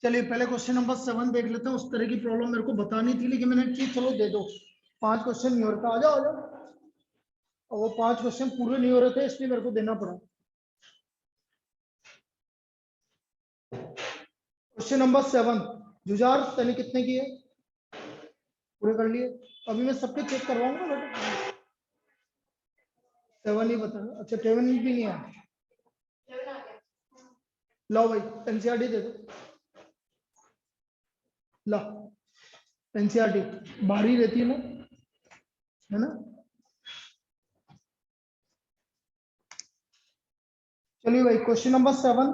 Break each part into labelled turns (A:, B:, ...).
A: चलिए पहले question number 7 देख लेते हैं। उस तरह की प्रॉब्लम मेरे को बतानी थी लेकिन मैंने ठीक चलो दे दो। 5 क्वेश्चन नहीं हो रहा था, आ जाओ आ जाओ। और वो 5 क्वेश्चन पूरे नहीं हो रहे थे इसलिए मेरे को देना पड़ा। क्वेश्चन नंबर 7, जुझार तने कितने किए? पूरे कर लिए। अभी मैं सबके चेक करवाऊंगा बेटा। 7 ही बता। अच्छा 7 भी नहीं आया। लो भाई एनसीईआरटी दे दो। ला एनसीईआरटी भारी रहती है ना, है ना। चलिए भाई question number 7।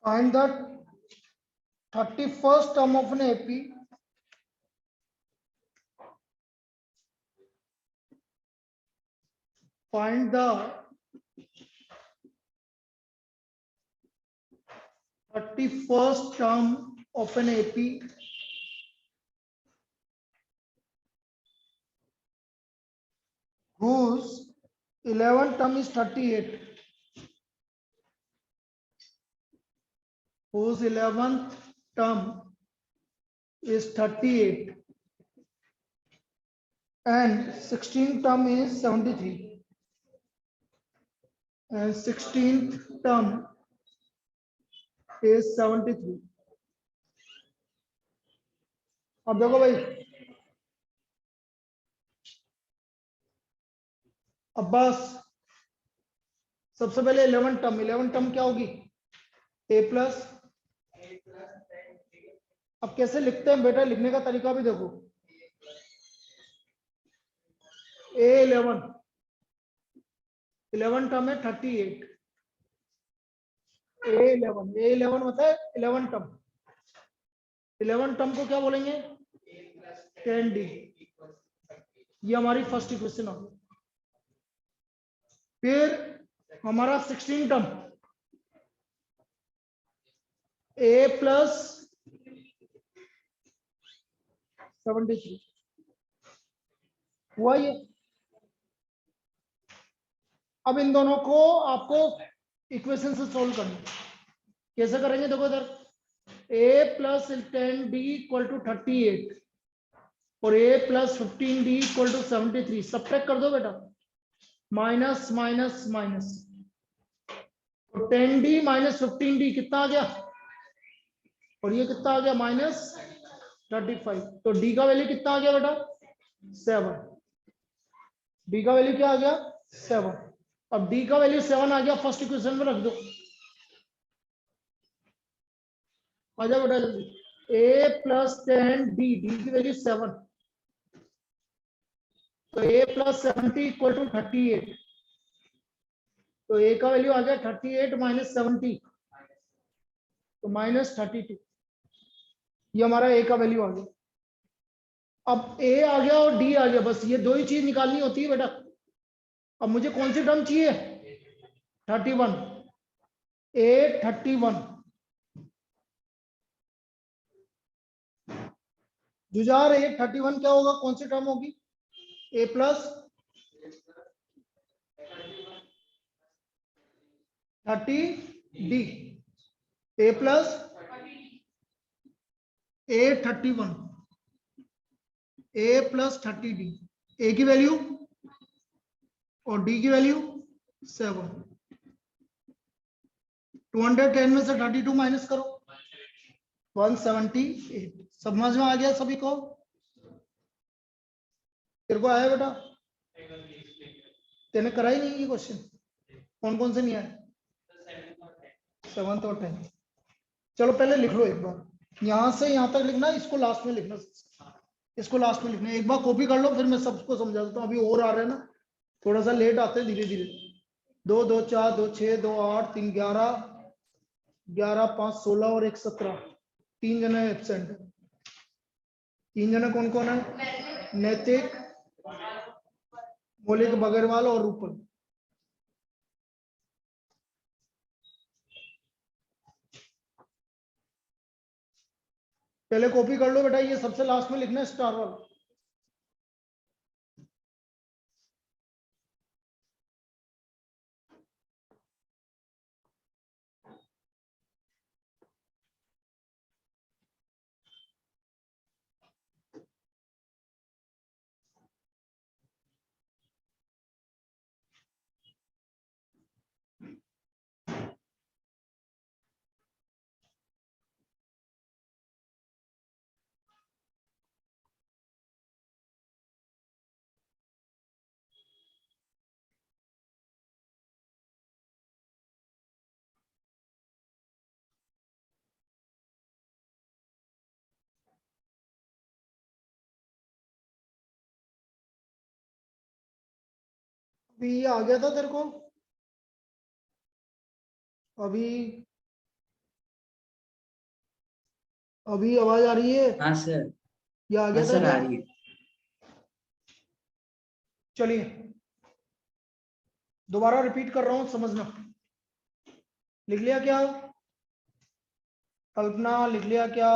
A: Find the 31st term of an AP find the 31st term of an AP whose 11th term is 38, whose 11th term is 38 and 16th term is 73 and 16th term is 73। अब देखो भाई अब्बास, सबसे पहले 11th term क्या होगी? a plus. अब कैसे लिखते हैं बेटा, लिखने का तरीका भी देखो। A11 11 टर्म है 38। A11 मतलब है 11 टर्म। 11 टर्म को क्या बोलेंगे? 10D। ये हमारी फर्स्ट इक्वेशन होगी। फिर हमारा 16 टर्म A प्लस 73 हुआ ये। अब इन दोनों को आपको इक्वेशन से सोल्व करना। कैसे करेंगे देखो इधर, A plus 10D equal to 38 और A plus 15D equal to 73। Subtract कर दो बेटा, माइनस माइनस माइनस। तो 10D माइनस 15D कितना आ गया? और ये कितना आ गया? माइनस 35। तो D का वैल्यू कितना आ गया बेटा? 7। D का वैल्यू क्या आ गया? 7। अब D का वैल्यू 7 आ गया, फर्स्ट इक्वेशन में रख दो। आ जाओ बेटा जल्दी। A प्लस 10D, D की वैल्यू 7, तो A प्लस 70 इक्वल टू 38। तो A का वैल्यू आ गया 38 माइनस 70, तो माइनस 32। ये हमारा A का वैल्यू आ गया। अब A आ गया और D आ गया, बस ये दो ही चीज निकालनी होती है बेटा। अब मुझे कौन सी टर्म चाहिए? 31। A31। जुझार A31 क्या होगा? कौन सी टर्म होगी? A plus 30D। A plus A31, A plus 30D। A की वैल्यू और D की वैल्यू 7। 210 में से 32 माइनस करो, 178। समझ में आ गया सभी को? तेरे को आया बेटा? तेने करा ही नहीं ये क्वेश्चन? कौन कौन से नहीं आए? 7th और 10th। चलो पहले लिख लो एक बार, यहां से यहां तक लिखना, इसको लास्ट में लिखना। इसको लास्ट में लिखना। एक बार कॉपी कर लो, फिर मैं सबको समझा देता हूँ। अभी और आ रहे हैं ना, थोड़ा सा लेट आते हैं, धीरे धीरे। 2 2 4 2 6 2 8 3 11 11 5 16 और 1 17। 3 जने एब्सेंट है। 3 जने कौन कौन है? नैतिक, मौलिक बगरवाल और रूपल। पहले कॉपी कर लो बेटा, ये सबसे लास्ट में लिखना है, स्टार वाला। अभी आ गया था तेरे को? अभी अभी आवाज आ रही है?
B: हाँ सर।
A: ये आ
B: हाँ
A: गया था
B: सर,
A: क्या?
B: आ रही है।
A: चलिए दोबारा रिपीट कर रहा हूं, समझना। लिख लिया क्या? कल्पना लिख लिया क्या?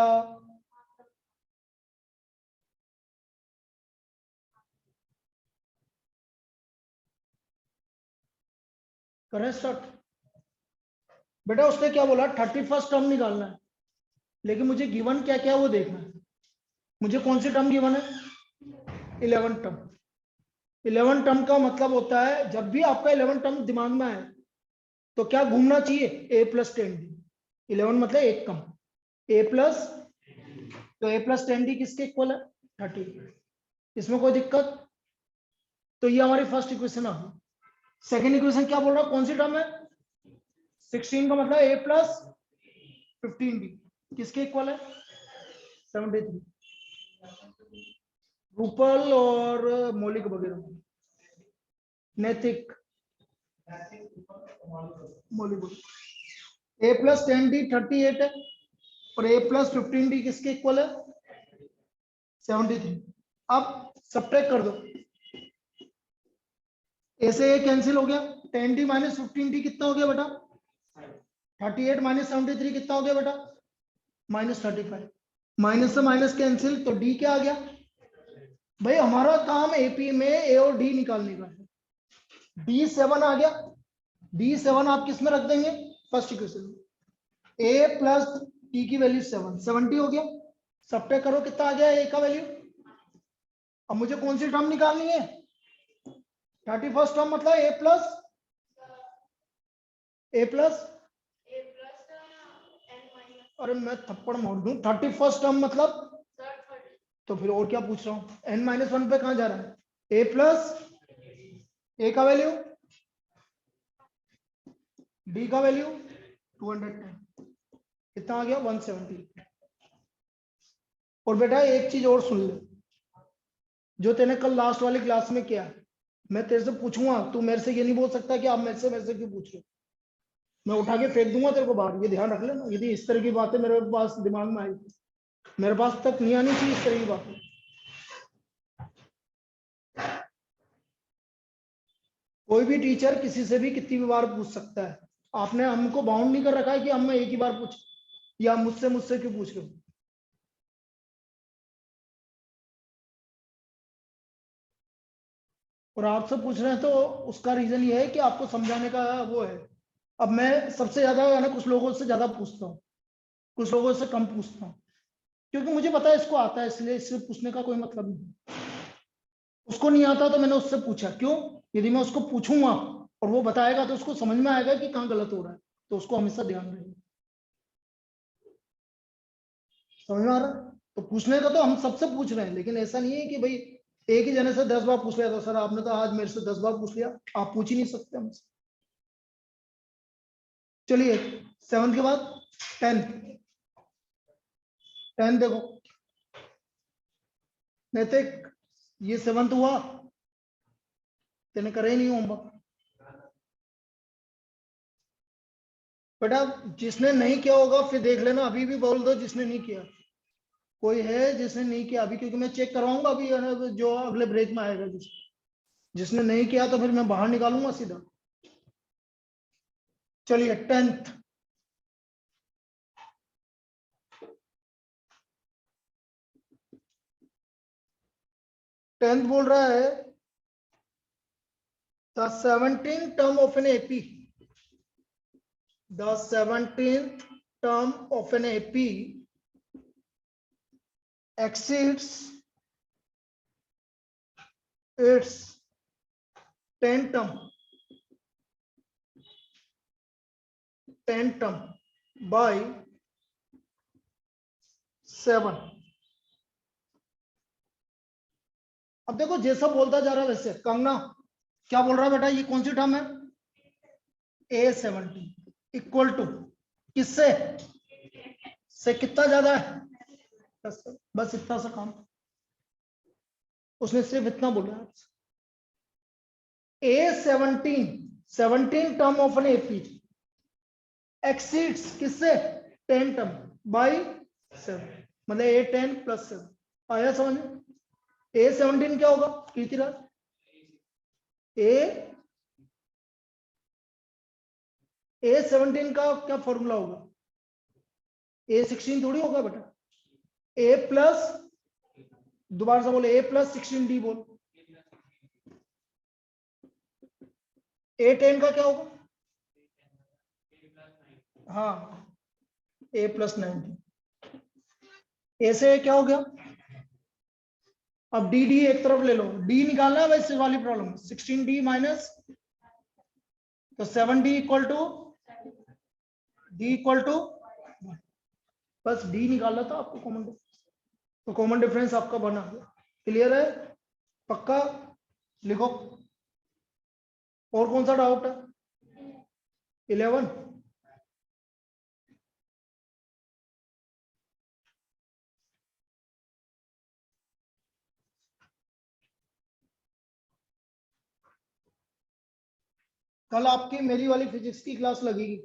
A: करें स्टार्ट? बेटा उसने क्या बोला, 31st टर्म निकालना है, लेकिन मुझे गिवन क्या क्या वो देखना है। मुझे कौन सी टर्म गिवन है? 11 टर्म। 11 टर्म का मतलब होता है जब भी आपका 11 टर्म दिमाग में आए तो क्या घूमना चाहिए? ए प्लस 10d। 11 मतलब एक कम, ए प्लस, तो ए प्लस 10d किसके इक्वल है? 30। इसमें कोई दिक्कत? तो ये हमारी फर्स्ट इक्वेशन आ गई। सेकेंड इक्वेशन क्या बोल रहा है, कौन सी टर्म है? 16 का मतलब ए प्लस 15d किसके इक्वल है? 73। रूपल और मौलिक वगैरह, नैतिक, मौलिक। ए प्लस 10d 38 है और ए प्लस 15d किसके इक्वल है? 73। अब सब्ट्रैक्ट कर दो, ए से ए कैंसिल हो गया, 10d माइनस 15d कितना हो गया बेटा? 38 माइनस 73 कितना हो गया बेटा? माइनस 35। माइनस से माइनस कैंसिल, तो डी क्या आ गया? भाई हमारा काम एपी में ए और डी निकालने का है। D7 आ गया। D7 आप किस में रख देंगे? फर्स्ट इक्वेशन में। ए प्लस टी की वैल्यू 7, 70 हो गया। सब्ट्रैक्ट करो कितना आ गया ए का वैल्यू। अब मुझे कौन सी टर्म निकालनी है? 31st टर्म मतलब ए प्लस, अरे मैं थप्पड़ मार दूं, 31st टर्म मतलब, तो फिर और क्या पूछ रहा हूं? n-1 पे कहां जा रहा है? ए प्लस, ए का वैल्यू, डी का वैल्यू 210, कितना आ गया? 170। और बेटा एक चीज और सुन ले, जो तेने कल लास्ट वाली क्लास में किया, मैं तेरे से पूछूंगा, तू मेरे से ये नहीं बोल सकता कि आप मेरे से क्यों पूछ रहे हो। मैं उठा के फेंक दूंगा तेरे को बाहर, ये ध्यान रख लेना। यदि इस तरह की बातें मेरे पास दिमाग में आई, मेरे पास तक नहीं आनी चाहिए इस तरह की बातें। कोई भी टीचर किसी से भी कितनी भी बार पूछ सकता है। आपने हमको बाउंड नहीं कर रखा है कि हम एक ही बार पूछ, या मुझसे मुझसे क्यों पूछ रहे हो। और आपसे पूछ रहे हैं तो उसका रीजन ये है कि आपको समझाने का वो है। अब मैं सबसे ज्यादा है ना, कुछ लोगों से ज्यादा पूछता हूँ, कुछ लोगों से कम पूछता हूँ, क्योंकि मुझे पता है इसको आता है, इसलिए इससे पूछने का कोई मतलब नहीं। उसको नहीं आता तो मैंने उससे पूछा, क्यों? यदि मैं उसको पूछूंगा और वो बताएगा तो उसको समझ में आएगा कि कहाँ गलत हो रहा है, तो उसको हमेशा ध्यान रहेगा। समझ में आ रहा है? तो पूछने का तो हम सबसे पूछ रहे हैं, लेकिन ऐसा नहीं है कि भाई एक ही जने से 10 बार पूछ लिया तो सर आपने तो आज मेरे से 10 बार पूछ लिया, आप पूछ ही नहीं सकते हमसे। चलिए 7 के बाद 10। 10 देखो नैतिक, ये 7 हुआ, तेने करे ही नहीं होमवर्क। बेटा जिसने नहीं किया होगा फिर देख लेना, अभी भी बोल दो जिसने नहीं किया। कोई है जिसने नहीं किया अभी? क्योंकि मैं चेक करवाऊंगा अभी जो अगले ब्रेक में आएगा। जिसने नहीं किया तो फिर मैं बाहर निकालूंगा सीधा। चलिए 10th। 10th बोल रहा है the 17th term of an AP, the 17th term of an AP exceeds its 10th term by 7। अब देखो जैसा बोलता जा रहा है वैसे। कंगना क्या बोल रहा है बेटा, ये कौन सी टर्म है? A70 इक्वल टू किससे? से कितना ज्यादा है? बस इतना सा काम, उसने सिर्फ इतना बोला। A17 term of an AP exceeds किससे 10 टर्म बाय 7, मतलब A10 + 7 आया समझ में। A17 क्या होगा कीर्तिराज? A17 का क्या फॉर्मूला होगा? A16 थोड़ी होगा बेटा, A+, दोबारा से बोले A+16D बोल। A10 का क्या होगा? हाँ A+19। A से क्या हो गया? अब डी एक तरफ ले लो, डी निकालना है वैसे वाली प्रॉब्लम। 16D माइनस, तो 7D equal to D equal to, बस D निकालना था आपको कॉमन, तो कॉमन डिफरेंस आपका बना। क्लियर है? पक्का? लिखो। और कौन सा डाउट है? 11। कल आपकी मेरी वाली फिजिक्स की क्लास लगेगी,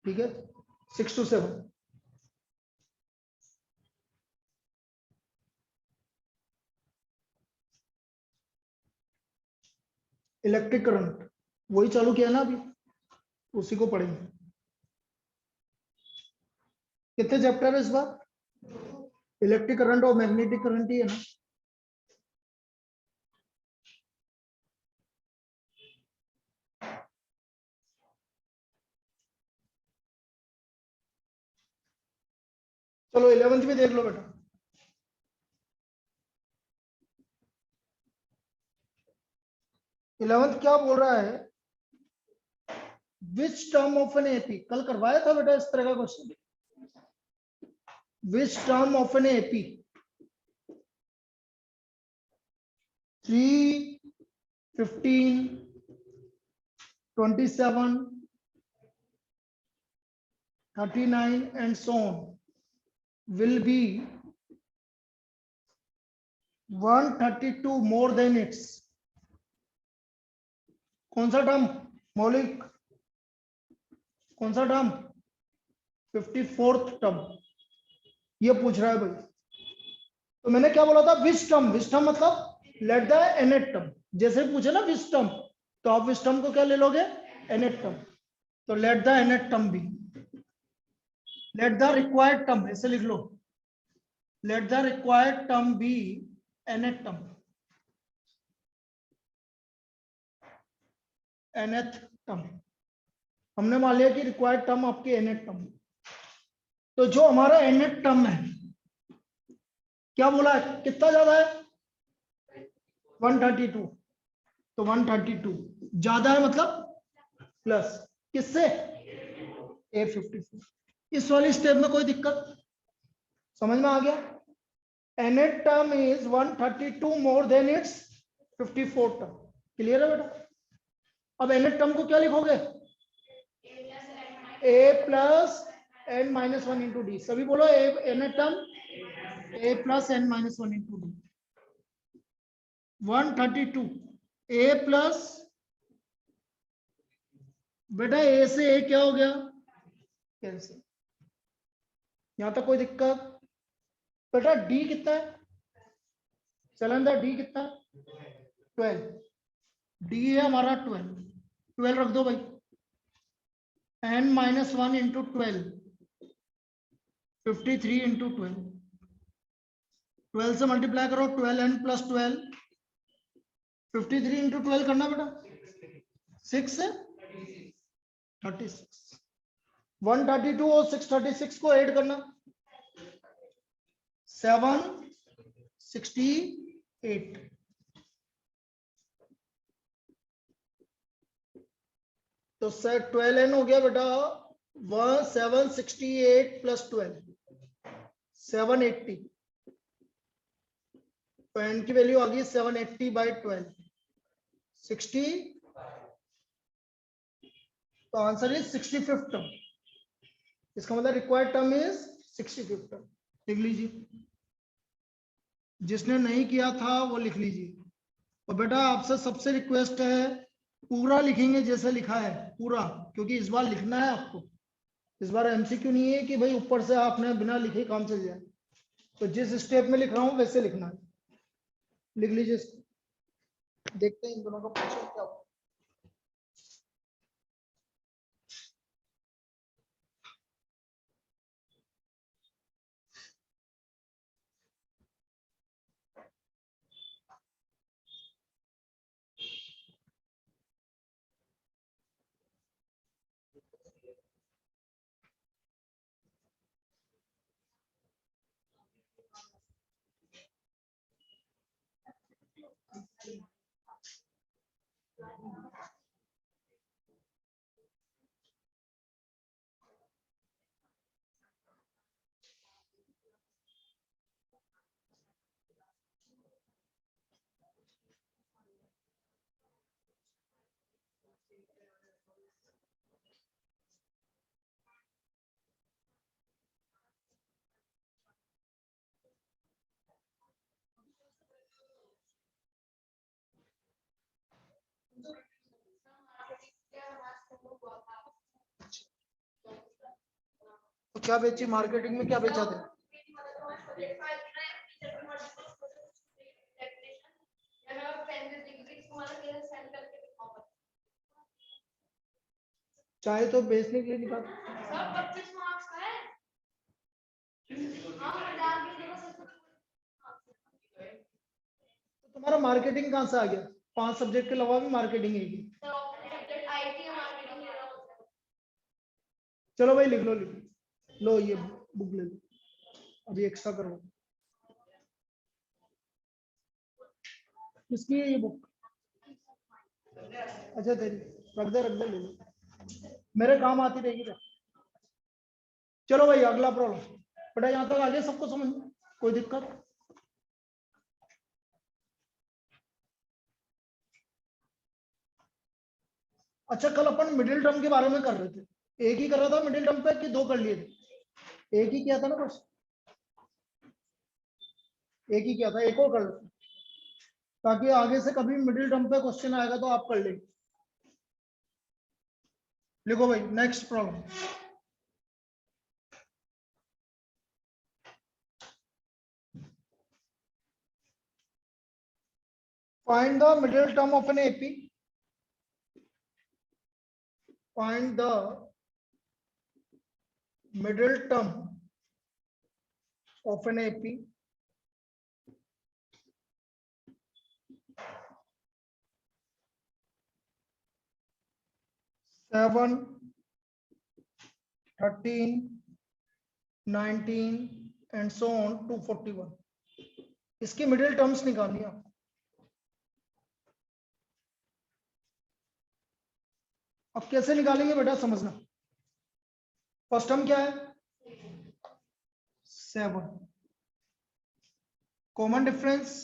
A: ठीक है, 6 to 7। इलेक्ट्रिक करंट वही चालू किया ना अभी, उसी को पढ़ेंगे। कितने चैप्टर है इस बार? इलेक्ट्रिक करंट और मैग्नेटिक करंट ही है ना। चलो 11th भी देख लो बेटा। 11th क्या बोल रहा है? Which term of an AP, कल करवाया था बेटा इस तरह का question. Which term of an AP 3, 15, 27, 39 and so on will be 132 more than its, कौन सा टर्म मौलिक, कौन सा टर्म? 54th टर्म ये पूछ रहा है भाई। तो मैंने क्या बोला था? विच टर्म, विच टर्म मतलब लेट द nth टर्म। जैसे पूछे ना विच टर्म, तो आप विच टर्म को क्या ले लोगे? nth term. तो let the nth term be, let the required term, ऐसे लिख लो, let the required term be nth term, nth term. हमने मान लिया कि रिक्वायर्ड टर्म आपकी nth टर्म। तो जो हमारा nth टर्म है, क्या बोला है, कितना ज्यादा है? 132। तो 132 ज्यादा है मतलब प्लस किससे? A54। इस वाली स्टेप में कोई दिक्कत समझ में आ गया? nth term is 132 more than it's 54 term. Clear है बेटा? अब nth टर्म को क्या लिखोगे? A+n-1 into D. सभी बोलो nth term A+n-1 into D. 132 A plus, बेटा A से A क्या हो गया? कैंसिल। यहां तक कोई दिक्कत? बेटा D कितना है? चलन D कितना है? 12। D है हमारा 12, 12 रख दो भाई। n-1 इंटू 12, 53 इंटू 12, 12 से मल्टीप्लाई करो, 12n + 12, 53 इंटू 12 करना बेटा, 6 से 36। 132 और 636 को ऐड करना, 768। तो 12n हो गया बेटा 768 + 12, 780। तो n की वैल्यू आ गई 780/12, 60। तो आंसर इज 65th टर्म। इसका मतलब required term is 65th term. लिख लीजिए, जिसने नहीं किया था वो लिख लीजिए। और बेटा आपसे सबसे रिक्वेस्ट है, पूरा लिखेंगे जैसे लिखा है पूरा, क्योंकि इस बार लिखना है आपको। इस बार एमसीक्यू नहीं है कि भाई ऊपर से आपने बिना लिखे काम चल जाए। तो जिस स्टेप में लिख रहा हूं वैसे लिखना है। लिख लीजिए इसको। देखते हैं इन दोनों का क्वेश्चन क्या होगा। तो क्या बेची मार्केटिंग में, क्या बेचा थे? चाहे तो बेचने के लिए निकाल। तो तुम्हारा मार्केटिंग कहाँ से आ गया? 5 सब्जेक्ट के अलावा भी मार्केटिंग है की। चलो भाई लिख लो, लिख लो, ये बुक ले लो, अभी एक्स्ट्रा करो। किसकी है ये बुक? अच्छा तेरी, रख दे ले लो, मेरे काम आती रहेगी। चलो भाई अगला प्रॉब्लम। बेटा यहाँ तक आगे सबको समझ में कोई दिक्कत? अच्छा कल अपन मिडिल टर्म के बारे में कर रहे थे, एक ही कर रहा था मिडिल टर्म पे कि 2 कर लिए थे? एक ही किया था ना बस, एक ही किया था, एक और कर लो ताकि आगे से कभी मिडिल टर्म पे क्वेश्चन आएगा तो आप कर लेंगे। लिखो भाई next problem. Find the middle term of an AP. Find the middle term of an AP seven 13 19 and so on to 41। इसकी मिडिल टर्म्स निकालनी है। अब कैसे निकालेंगे बेटा समझना। फर्स्ट टर्म क्या है? 7। कॉमन डिफरेंस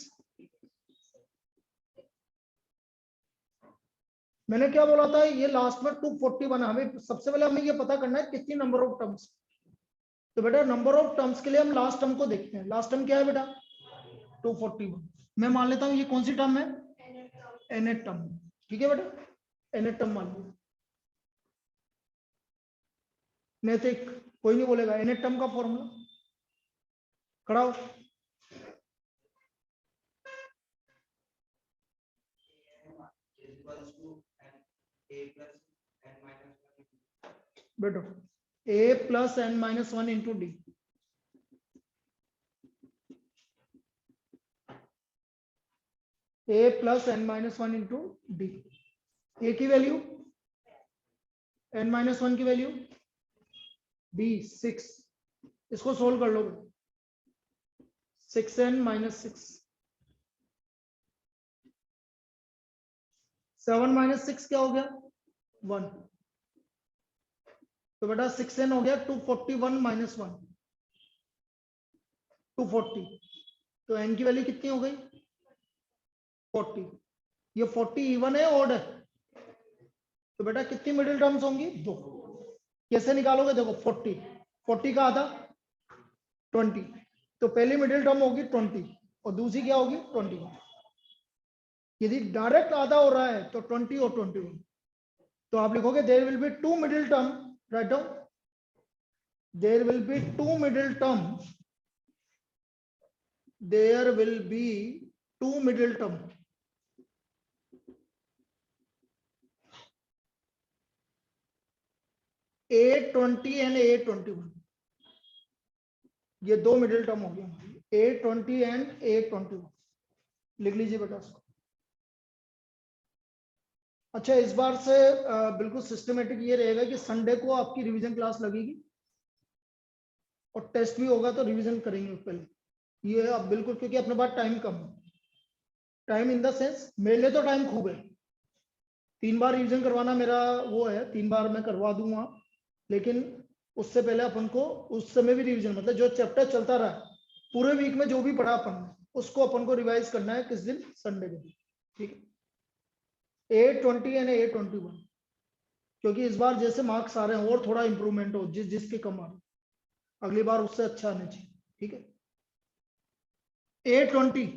A: मैंने क्या बोला था, ये लास्ट में 241। हमें सबसे पहले हमें ये पता करना है कितनी नंबर ऑफ टर्म्स। तो बेटा नंबर ऑफ टर्म्स के लिए हम लास्ट टर्म को देखते हैं। लास्ट टर्म क्या है बेटा? 241। मैं मान लेता हूं ये कौन सी टर्म है? nth term. ठीक है बेटा, nth टर्म मान लो। नहीं तो कोई नहीं बोलेगा nth टर्म का फॉर्मूला खड़ा हो। बेटो a plus n minus 1 into D. a plus n minus 1 into D. A की वैल्यू, n माइनस 1 की वैल्यू b 6। इसको सोल्व कर लो। 6n माइनस 6, 7 माइनस 6 क्या हो गया? 1। तो बेटा 6n हो गया 241 माइनस 1, 240। तो n की वैल्यू कितनी हो गई? 40। ये 40 इवन है ऑड है? तो बेटा कितनी मिडिल टर्म्स होंगी? 2। कैसे निकालोगे? देखो 40 का आधा 20, तो पहली मिडिल टर्म होगी 20 और दूसरी क्या होगी? 21। यदि डायरेक्ट आधा हो रहा है तो 20 और 21, तो आप लिखोगे there will be two middle term, right down, there will be two middle term, there will be two middle term, A20 and A21, ये दो मिडिल टर्म हो गया हमारी, A20 एंड A21, लिख लीजिए बेटा उसको। अच्छा, इस बार से बिल्कुल सिस्टमेटिक ये रहेगा कि संडे को आपकी रिवीजन क्लास लगेगी और टेस्ट भी होगा, तो रिवीजन करेंगे पहले ये अब बिल्कुल, क्योंकि अपने पास टाइम कम है, टाइम इन द सेंस मेरे लिए तो टाइम खूब है, 3 बार रिवीजन करवाना मेरा वो है, 3 बार मैं करवा दूंगा, लेकिन उससे पहले अपन को उस समय भी रिवीजन, मतलब जो चैप्टर चलता रहा पूरे वीक में, जो भी पढ़ा अपन उसको अपन को रिवाइज करना है, किस दिन, संडे के दिन, ठीक है। A20 एंड A21, क्योंकि इस बार जैसे मार्क्स आ रहे हैं और थोड़ा इंप्रूवमेंट हो, जिसके कम आ रहे, अगली बार उससे अच्छा आना चाहिए, ठीक है। A20,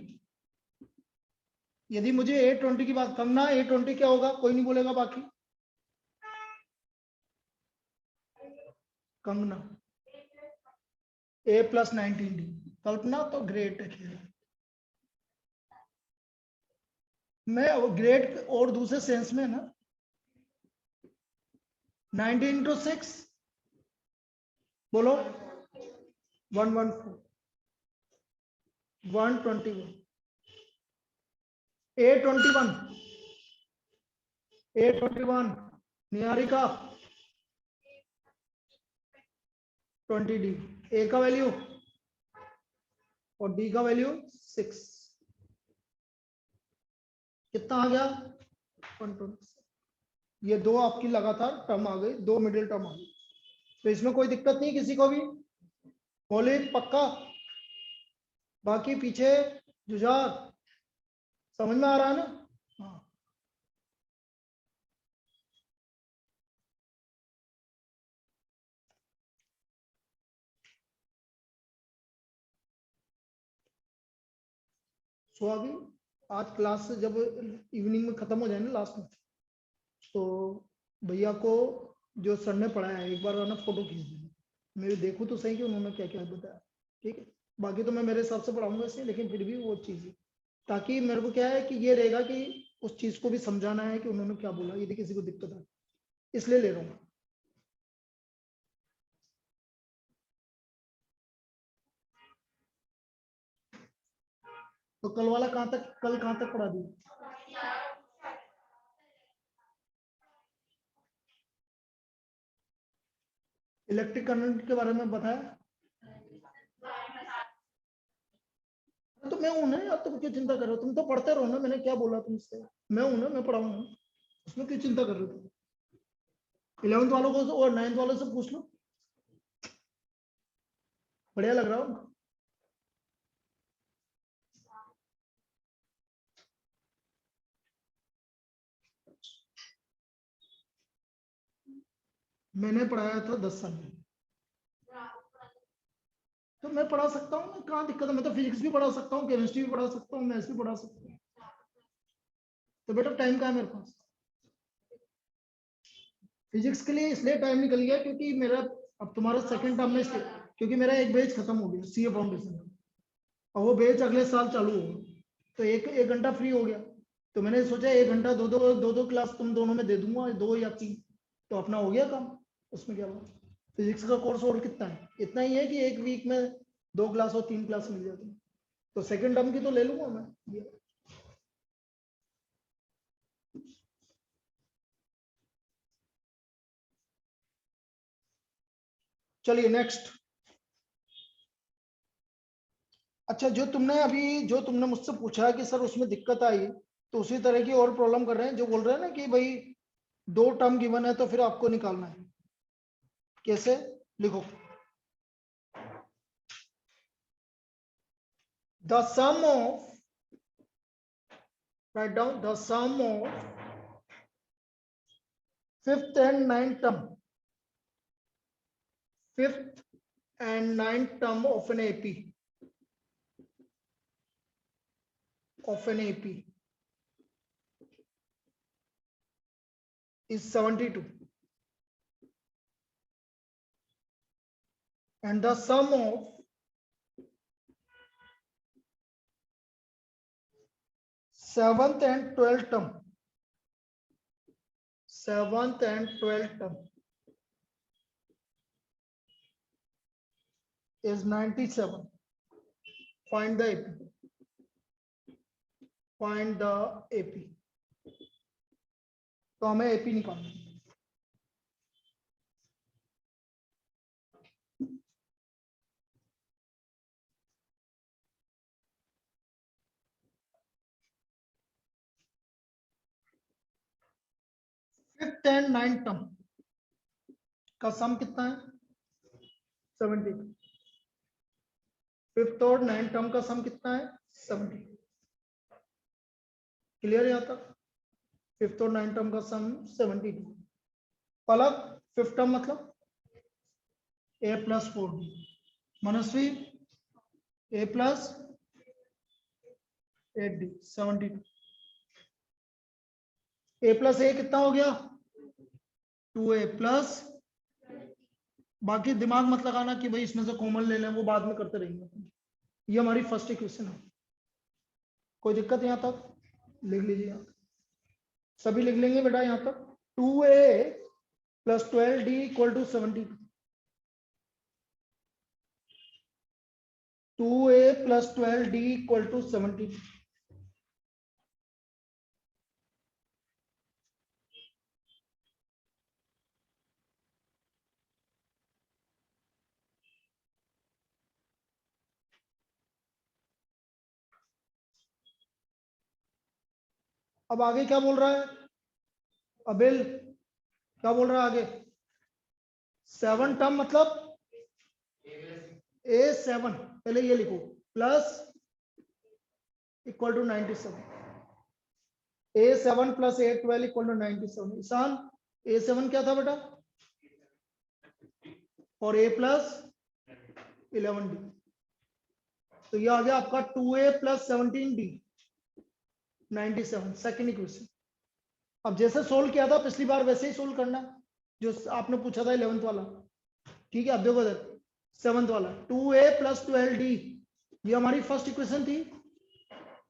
A: यदि मुझे A20 की बात करना, A20 क्या होगा, कोई नहीं बोलेगा, बाकी कंगना A+19D, कल्पना तो ग्रेट है, मैं ग्रेट और दूसरे सेंस में ना, 19 into 6 बोलो, 114, 121, A21, A21 Niharika 20D, A का वैल्यू और D का वैल्यू 6, कितना आ गया, 120। ये दो आपकी लगातार टर्म आ गई, दो मिडिल टर्म आ गई, तो इसमें कोई दिक्कत नहीं किसी को भी, बोले पक्का, बाकी पीछे जुझार, समझ में आ रहा है ना, हाँ। सो अभी आज क्लास से जब इवनिंग में खत्म हो जाए ना लास्ट में, तो भैया को जो सर ने पढ़ाया है एक बार आना फोटो खींच देना, मैं भी देखूँ तो सही कि उन्होंने क्या क्या बताया, ठीक है। बाकी तो मैं मेरे हिसाब से पढ़ाऊंगा इसे, लेकिन फिर भी वो चीज़ है, ताकि मेरे को क्या है कि ये रहेगा कि उस चीज़ को भी समझाना है कि उन्होंने क्या बोला, यदि किसी को दिक्कत आए, इसलिए ले रहा हूँ। तो कल वाला कहाँ तक, कल कहाँ तक पढ़ा दिया, इलेक्ट्रिक करंट के बारे में बताया, तो मैं हूं ना यार, तुम क्यों चिंता कर रहे हो, तुम तो पढ़ते रहो ना, मैंने क्या बोला तुमसे, मैं हूं ना, मैं पढ़ाऊंगा, उसमें क्यों चिंता कर रहे हो, 11th वालों को और 9th वालों से पूछ लो, बढ़िया लग रहा हो। मैंने पढ़ाया था 10 साल में, तो मैं पढ़ा सकता हूँ, कहाँ दिक्कत है, मैं तो फिजिक्स भी पढ़ा सकता हूँ, केमिस्ट्री भी पढ़ा सकता हूँ, मैथ्स भी पढ़ा सकता हूँ, तो बेटा टाइम कहाँ है मेरे पास, फिजिक्स के लिए इसलिए टाइम निकल गया क्योंकि मेरा अब तुम्हारा सेकंड टर्म में, क्योंकि मेरा एक बैच खत्म हो गया सीए फाउंडेशन का, और वो बैच अगले साल चालू होगा, तो एक घंटा फ्री हो गया, तो मैंने सोचा 1 घंटा दो क्लास तुम दोनों में दे दूंगा, 2 या 3, तो अपना हो गया काम, उसमें क्या हुआ, फिजिक्स का कोर्स और कितना है, इतना ही है कि एक वीक में 2 क्लास और 3 क्लास मिल जाती है, तो सेकंड टर्म की तो ले लूंगा मैं। चलिए नेक्स्ट। अच्छा, जो तुमने मुझसे पूछा है कि सर उसमें दिक्कत आई, तो उसी तरह की और प्रॉब्लम कर रहे हैं, जो बोल रहे हैं ना कि भाई 2 टर्म गिवन है तो फिर आपको निकालना है, कैसे, लिखो, the sum of, right down, the sum of 5th and 9th term, 5th and 9th term of an AP is 72 and the sum of seventh and 12th term is 97. Find the AP. Find the AP. तो हमें AP निकालना है. Fifth and ninth term का सम कितना है? 70. Fifth और ninth term का सम कितना है? 70. क्लियर यहाँ तक? फिफ्थ और नाइन्थ टर्म का सम 72. पलक फिफ्थ टर्म मतलब a plus 4b. Manasvi a plus 8d 72. a plus a कितना हो गया? 2a प्लस, बाकी दिमाग मत लगाना कि भाई इसमें से कॉमन ले लें, वो बाद में करते रहेंगे. ये हमारी फर्स्ट इक्वेशन है. कोई दिक्कत यहाँ तक? लिख लीजिए यहाँ, सभी लिख लेंगे बेटा यहाँ तक. 2a plus 12d equal to 72. 2a plus 12d equal to 72. अब आगे क्या बोल रहा है अबिल? क्या बोल रहा है आगे? 7 टर्म मतलब a7, पहले ये लिखो, plus equal to 97. a7 plus a12 equal to 97. Ishan a7 क्या था बेटा? और a प्लस 11d. तो ये आ गया आपका 2a plus 17d 97. Second equation. अब जैसे सोल्व किया था पिछली बार वैसे ही सोल्व करना जो आपने पूछा था 11th वाला. ठीक है, अब देखो इधर 7th वाला 2a प्लस 12d, ये हमारी फर्स्ट इक्वेशन थी.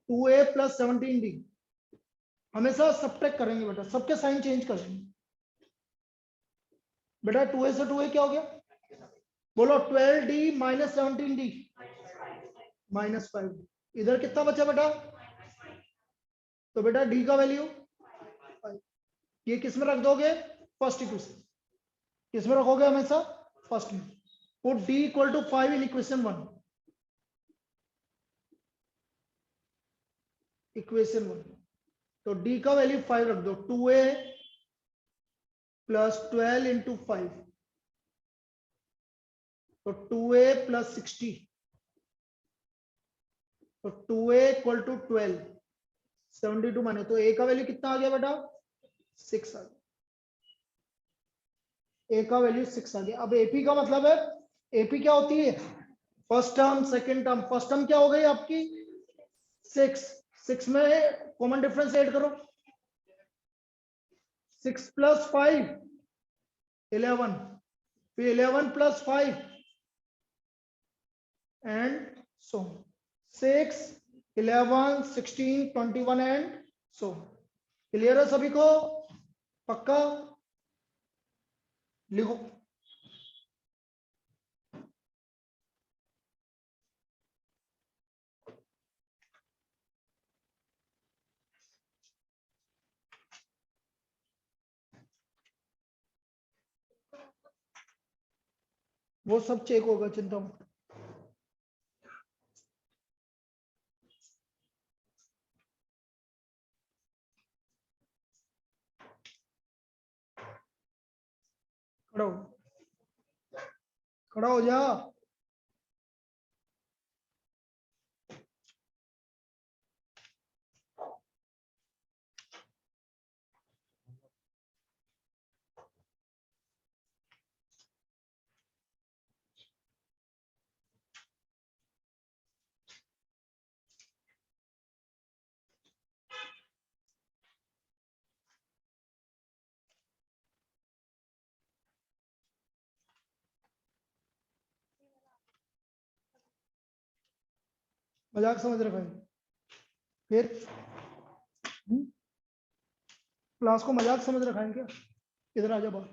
A: 2a plus 17d. हमेशा सब्ट्रैक्ट करेंगे बेटा, सबके साइन चेंज करेंगे बेटा. 2a से 2a क्या हो गया? बोलो 12d माइनस 17d माइनस 5. इधर कितना बचा बेटा? तो बेटा d का वैल्यू ये किस में रख दोगे? First equation. किस में रखोगे? हमेशा फर्स्ट में. Put d equal to 5 in equation 1. Equation 1. तो d का वैल्यू 5 रख दो. 2a प्लस 12 इंटू 5, तो 2a प्लस 60. तो 2a इक्वल टू 12. 72 माने तो a का वैल्यू कितना आ गया बेटा? 6 आ गया. a का वैल्यू 6 आ गया. अब AP का मतलब है, AP क्या होती है? First term second term. First term क्या हो गई आपकी? 6 में कॉमन डिफरेंस ऐड करो. 6 प्लस 5 11, फिर 11 plus 5 and so 6 11 16 21 and so. Clear है सभी को? पक्का? लिखो. वो सब चेक होगा, चिंता मत. खड़ा हो, खड़ा हो जा. मजाक समझ रखा है? फिर क्लास को मजाक समझ रखा है क्या? इधर आ जा बाहर।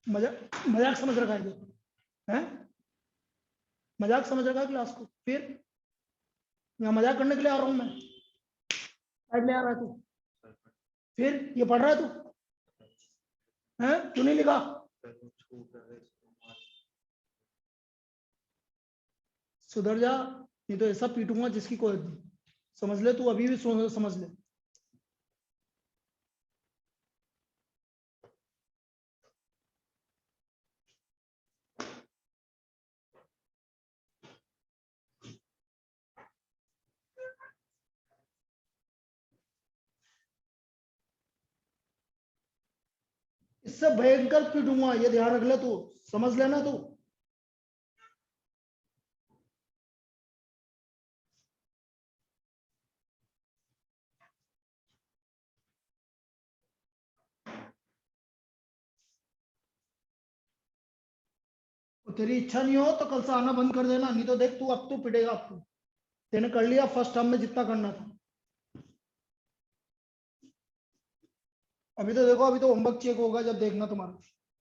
A: मजाक समझ रखा है क्या? हैं? मजाक समझ रखा है क्लास को? फिर यहाँ मजाक करने के लिए आ रहा हूँ मैं? ले आ रहा है तू? फिर ये पढ़ रहा है तू? हैं? क्यों नहीं लिखा? सुधर जा, नहीं तो ऐसा पीटूंगा जिसकी कोई नहीं। समझ ले, तू अभी भी समझ ले। इससे भयंकर पीटूंगा, ये ध्यान रख ले, तू समझ लेना तू। तो तेरी इच्छा नहीं हो तो कल से आना बंद कर देना, नहीं तो देख तू अब तू पिटेगा। अब तू तेने कर लिया फर्स्ट टर्म में जितना करना था। अभी तो देखो, अभी तो होमवर्क चेक होगा जब देखना तुम्हारा।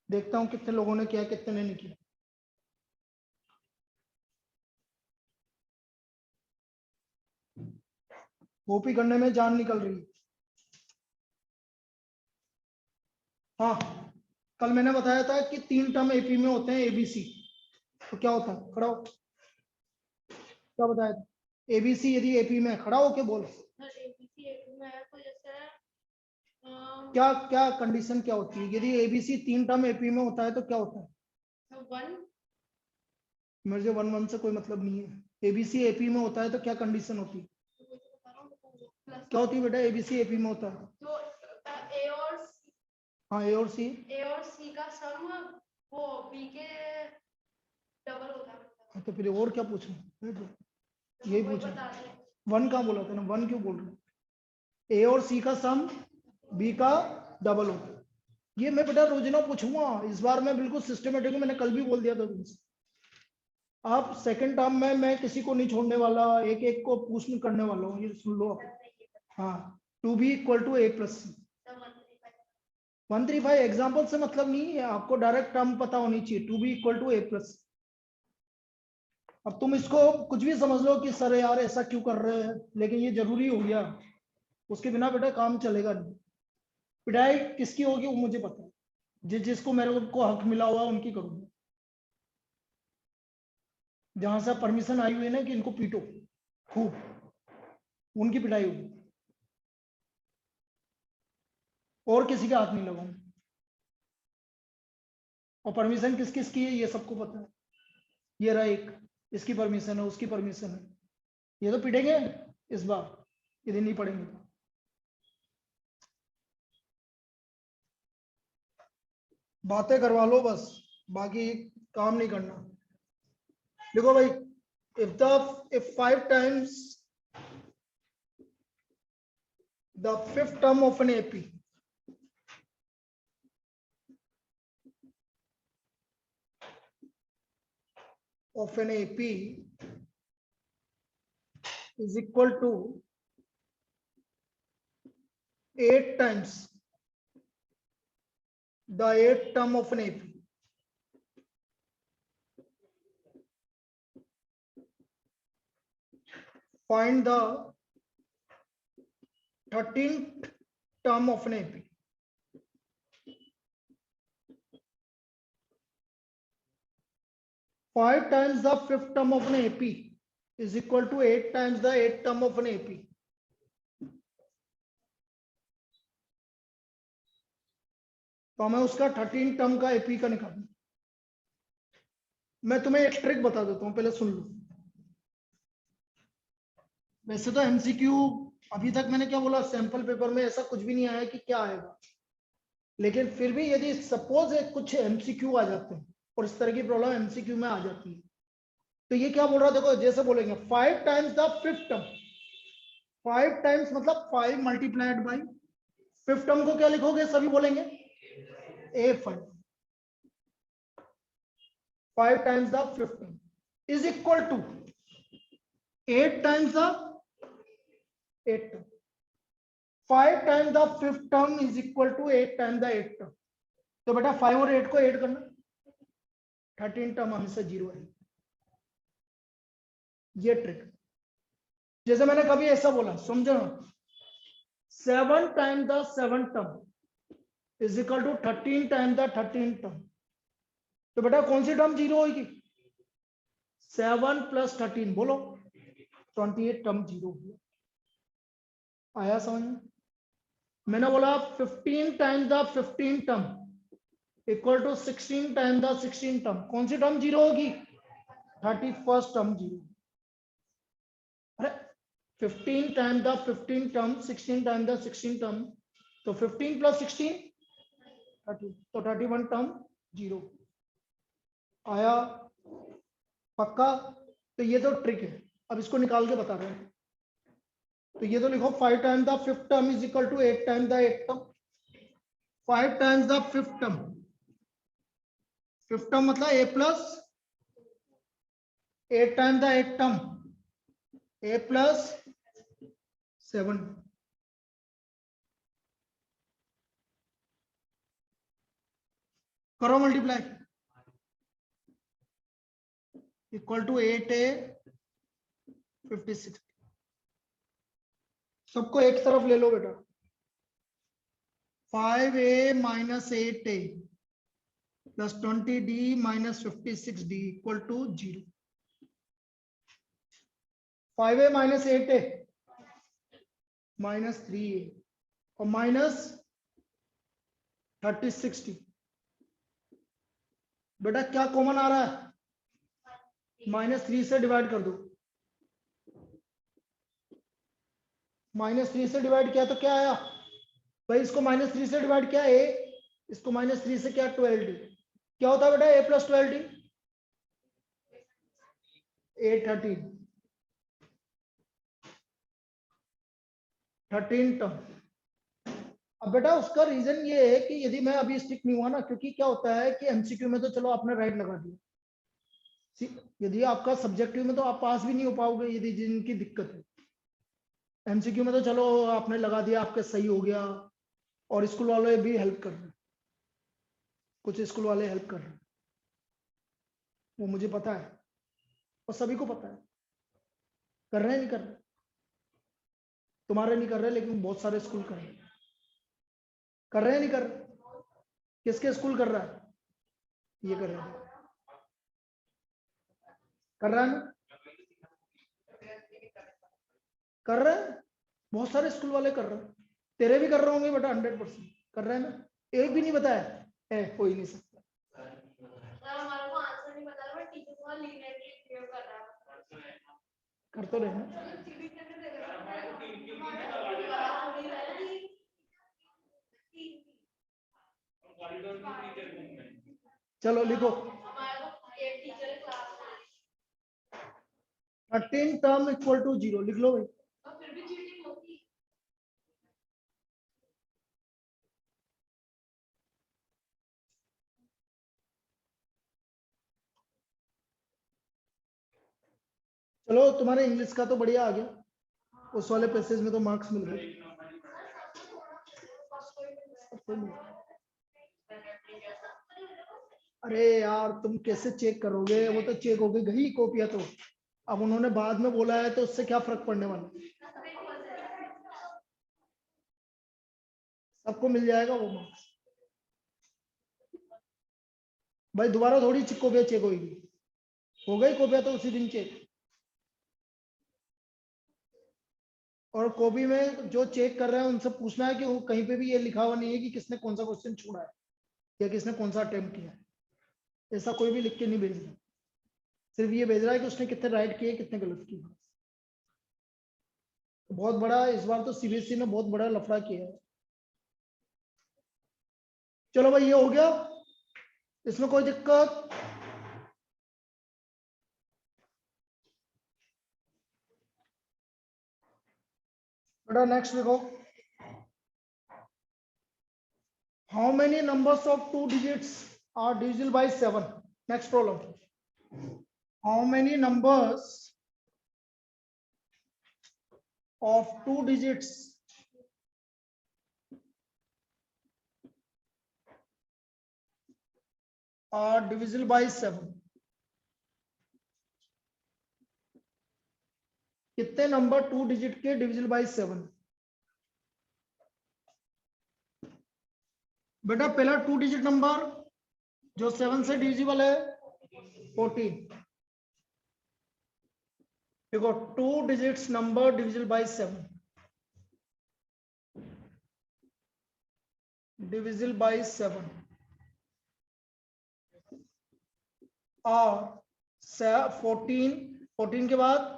A: देखता हूँ कितने लोगों ने किया, कितने ने नहीं किया। कॉपी करने में जान निकल रही है। हाँ, कल मैंने बताया था कि 3 टर्म एपी में होते हैं, एबीसी। तो क्या होता है? खड़ा हो। क्या बताया था? एबीसी यदि एपी में, खड़ा हो के बोल।
B: एबीसी एपी में है तो जैसे
A: क्या क्या कंडीशन क्या होती है? यदि एबीसी 3 टर्म एपी में होता है तो क्या होता है?
B: 1
A: मुझे 1 से कोई मतलब नहीं है। एबीसी एपी में होता है तो क्या कंडीशन होती है? क्या होती है बेटा? एबीसी एपी में होता है
B: तो ए और
A: हाँ, ए और सी
B: का सम वो बी के डबल होता है।
A: तो फिर और क्या पूछूं? यही पूछा। 1 कहाँ बोला था ना? 1 क्यों बोल रहे हो? ए और सी का सम बी का डबल होता है। ये मैं बेटा रोजना पूछूंगा इस बार। मैं बिल्कुल सिस्टमेटिक हूं, मैंने कल भी बोल दिया था तुमसे। आप सेकंड टर्म में मैं किसी को नहीं छोड़ने वाला, एक एक को पूछ करने वाला हूँ, ये सुन लो आप। हाँ, 2b equal to a plus सी। 135 एग्जाम्पल से मतलब नहीं है, आपको डायरेक्ट टर्म पता होनी चाहिए। 2b equal to a plus. अब तुम इसको कुछ भी समझ लो कि सर यार ऐसा क्यों कर रहे हैं, लेकिन ये जरूरी हो गया। उसके बिना बेटा काम चलेगा नहीं। पिटाई किसकी होगी वो मुझे पता है। जिसको मेरे को हक मिला हुआ उनकी करूंगा। जहां से परमिशन आई हुई है ना कि इनको पीटो खूब, उनकी पिटाई होगी। और किसी के हाथ नहीं लगाऊंगा। और परमिशन किस किस की है ये सबको पता है। ये रहा एक, इसकी परमिशन है, उसकी परमिशन है। ये तो पिटेंगे इस बार, यदि नहीं पढ़ेंगे तो। बातें करवा लो बस, बाकी काम नहीं करना। देखो भाई, if 5 times the 5th term of an AP is equal to 8 times the 8th term of an AP, find the 13th term of an AP. Five times the 5th term of an AP is equal to 8 times the 8th term of an AP. तो हमें उसका 13 term का AP का निकालना। मैं तुम्हें एक trick बता देता हूं, पहले सुन लो। वैसे तो एमसीक्यू अभी तक मैंने क्या बोला, सैंपल पेपर में ऐसा कुछ भी नहीं आया कि क्या आएगा, लेकिन फिर भी यदि सपोज कुछ एमसीक्यू आ जाते हैं और इस तरह की प्रॉब्लम एमसीक्यू में आ जाती है, तो ये क्या बोल रहा है देखो, जैसे बोलेंगे 5 times the 5th term. 5 times मतलब 5 मल्टीप्लाइड बाई 5th टर्म को क्या लिखोगे? सभी बोलेंगे A5। 5 times the 5th term is equal to 8 times the 8 term. 5 times the 5th term is equal to 8 times the 8th term. तो बेटा 5 और 8 को ऐड करना, 13 टर्म हमेशा 0 है। ये ट्रिक, जैसे मैंने कभी ऐसा बोला, समझो ना, 7 times the 7th term is equal to 13 times the 13th term. तो बेटा कौन सी टर्म 0 होगी? 7 + 13 बोलो, 28 टर्म 0 हो गया। आया समझ में? मैंने बोला 15 times the 15th term equal to 16 times the 16th term. कौन सी टर्म 0 होगी? 31st term 0। अरे 15 times the 15th term, 16 times the 16th term, तो 15 + 16 30, तो 31 टर्म 0 आया। पक्का? तो ये तो ट्रिक है, अब इसको निकाल के बता रहे हैं। तो ये तो लिखो 5 times the 5th term is equal to 8 times the 8th term. 5 times the 5th term, 5th term मतलब a plus 8 times the 8th term, a plus 7। करो मल्टीप्लाई, इक्वल टू 8a 56। सबको एक तरफ ले लो बेटा। 5a - 8a plus 20d - 56d equal to 0। 5a - 8a -3a और -36d। बेटा क्या कॉमन आ रहा है? -3 से डिवाइड कर दो। -3 से डिवाइड किया तो क्या आया भाई? इसको -3 से डिवाइड किया a, इसको -3 से क्या 12d। क्या होता है बेटा a + 12d? a 13 term. अब बेटा उसका रीजन ये है कि यदि मैं अभी स्टिक नहीं हुआ ना, क्योंकि क्या होता है कि एमसीक्यू में तो चलो आपने राइट लगा दिया, यदि आपका सब्जेक्टिव में तो आप पास भी नहीं हो पाओगे यदि जिनकी दिक्कत है। एमसीक्यू में तो चलो आपने लगा दिया, आपके सही हो गया, और स्कूल वाले भी हेल्प कर रहे हैं, कुछ स्कूल वाले हेल्प कर रहे हैं, वो मुझे पता है और सभी को पता है। कर रहे हैं नहीं कर रहे? तुम्हारे नहीं कर रहे, लेकिन बहुत सारे स्कूल कर रहे हैं। कर रहे हैं नहीं कर रहे? किसके स्कूल कर रहा है? ये कर रहा है, कर रहा है ना? कर रहे हैं, बहुत सारे स्कूल वाले कर रहे हैं। तेरे भी कर रहे होंगे बेटा, 100% कर रहे हैं ना? एक भी नहीं बताया है, हो ही नहीं सकता।
B: हमारे को आंसर नहीं बता रहा, टीचर को लिखने के लिए क्लियर कर रहा है।
A: कर तो रहे हैं। चलो लिखो, 13 टर्म इक्वल टू 0 लिख लो भाई।
B: फिर भी चीटिंग होती।
A: चलो तुम्हारे इंग्लिश का तो बढ़िया आ गया, उस वाले पैसेज में तो मार्क्स मिल गए। अरे यार तुम कैसे चेक करोगे? वो तो चेक हो गई कॉपियां तो। अब उन्होंने बाद में बोला है तो उससे क्या फर्क पड़ने वाला? सबको मिल जाएगा वो मार्क्स। भाई दोबारा थोड़ी कॉपियां चेक होगी, हो गई कॉपियां तो उसी दिन चेक। और कॉपी में जो चेक कर रहे हैं उनसे पूछना है कि वो कहीं पे भी ये लिखा हुआ नहीं है कि किसने कौन सा क्वेश्चन छोड़ा है या किसने कौन सा अटेम्प्ट किया है। ऐसा कोई भी लिख के नहीं भेज रहा, सिर्फ ये भेज रहा है कि उसने कितने राइट किए कितने गलत किए। तो बहुत बड़ा इस बार तो सीबीएसई ने बहुत बड़ा लफड़ा किया है। चलो भाई ये हो गया, इसमें कोई दिक्कत? बेटा नेक्स्ट देखो, how many numbers of 2 digits are divisible by 7? Next problem, how many numbers of 2 digits are divisible by 7. कितने नंबर 2 डिजिट के डिविजिबल बाय 7? बेटा पहला 2 डिजिट नंबर जो 7 से डिविजिबल है 14. देखो 2 digits number divisible by 7, divisible by 7 और 14 के बाद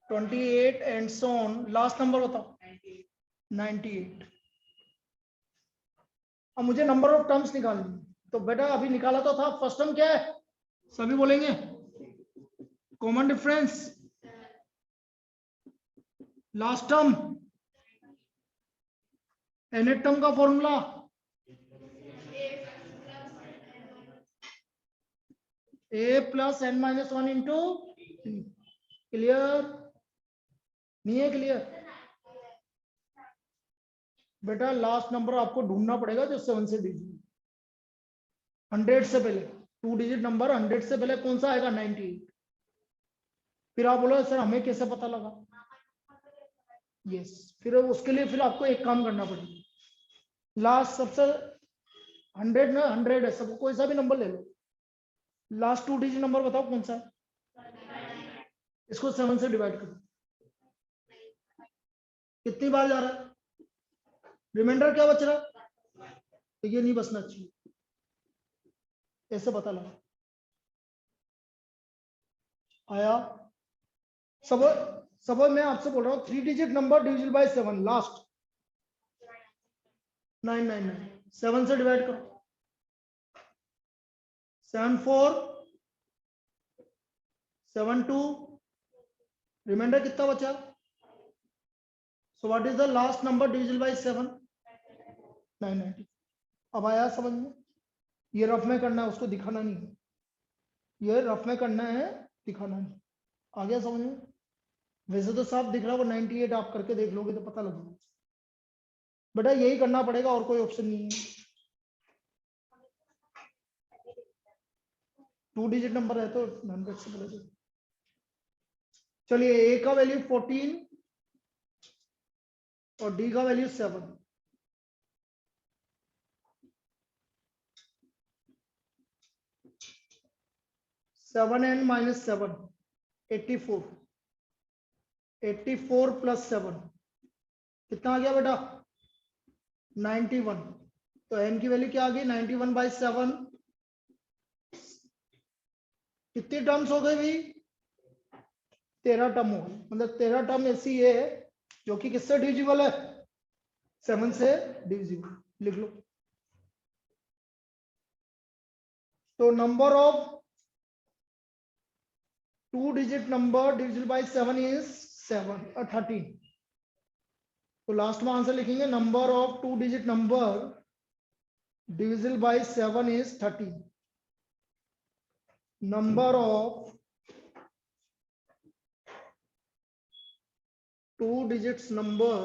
A: 28 and so on. Last number बताओ 98. अब मुझे नंबर ऑफ टर्म्स निकालनी है. तो बेटा अभी निकाला तो था. फर्स्ट टर्म क्या है सभी बोलेंगे? Common difference. Last term nth term का formula a plus n minus 1 into. Clear? नहीं है क्लियर? बेटा लास्ट नंबर आपको ढूंढना पड़ेगा जो 7 से डिजिट 100 से पहले. 2 डिजिट नंबर 100 से पहले कौन सा आएगा? 98. फिर आप बोलो सर हमें कैसे पता लगा? यस फिर उसके लिए फिर आपको एक काम करना पड़ेगा. लास्ट सबसे 100 ना 100 है सबको कोई सा भी नंबर ले लो. लास्ट 2 डिजिट नंबर बताओ कौन सा है? इसको 7 से डिवाइड करो. कितनी बार जा रहा है? रिमाइंडर क्या बच रहा है? तो ये नहीं बचना चाहिए. ऐसे पता लगा. आया? सब सब मैं आपसे बोल रहा हूँ 3 digit number divisible by 7 last 999. 7 से डिवाइड करो. 7 4 7 2. रिमाइंडर कितना बचा? So what is the last number divisible by 7? 990. अब आया समझ में? ये रफ में करना है उसको दिखाना नहीं है. ये रफ में करना है दिखाना नहीं. आ गया समझ में? वैसे तो साफ दिख रहा है वो 98. आप करके देख लोगे तो पता लगेगा. बेटा यही करना पड़ेगा और कोई ऑप्शन नहीं है. 2 डिजिट नंबर है तो 100 से पहले. चलिए ए का वैल्यू 14 और डी का वैल्यू 7. 7n minus 7 84. 84 प्लस 7 कितना आ गया बेटा? 91. तो n की वैल्यू क्या आ गई? 91 बाई 7. कितनी टर्म्स हो गई भाई? 13 टर्म हो गई. मतलब 13 टर्म ऐसी है जो कि किससे डिविजिबल है? 7 से डिविजिबल. लिख लो. तो number of 2 digit number divisible by 7 is 13. तो लास्ट में आंसर लिखेंगे number of 2 digit number divisible by 7 is 13. Number of 2 digits number